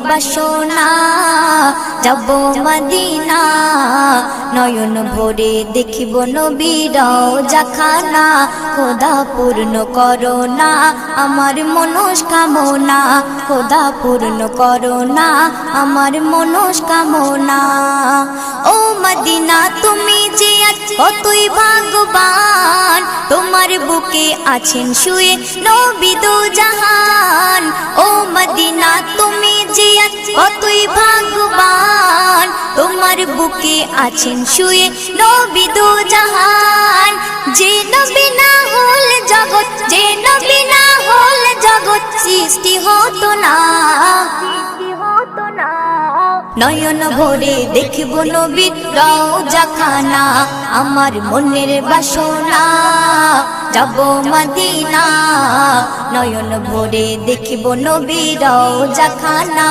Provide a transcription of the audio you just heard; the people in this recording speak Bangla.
বাসনা যাব মদিনা নয়ন ভরে দেখিব নবীর রওজাখানা খোদা পূর্ণ করো না আমার মনস্কামনা খোদা পূর্ণ করো না আমার মনস্কামনা ও মদিনা তুমি যে কতই ভাগ্যবান তোমার বুকে আছেন শুয়ে নবী দো জাহান ও মদিনা তুমি যে কতই ভাগ্যবান তোমার বুকে আছেন শুয়ে নবী দো জাহান যে নবী না হল জগৎ যে নবী না হল জগৎ সৃষ্টি হতো না নয়ন ভরে দেখিব নবীর রওজাখানা আমার মনের বাসনা যাব মদিনা নয়ন ভরে দেখিব নবীর রওজাখানা।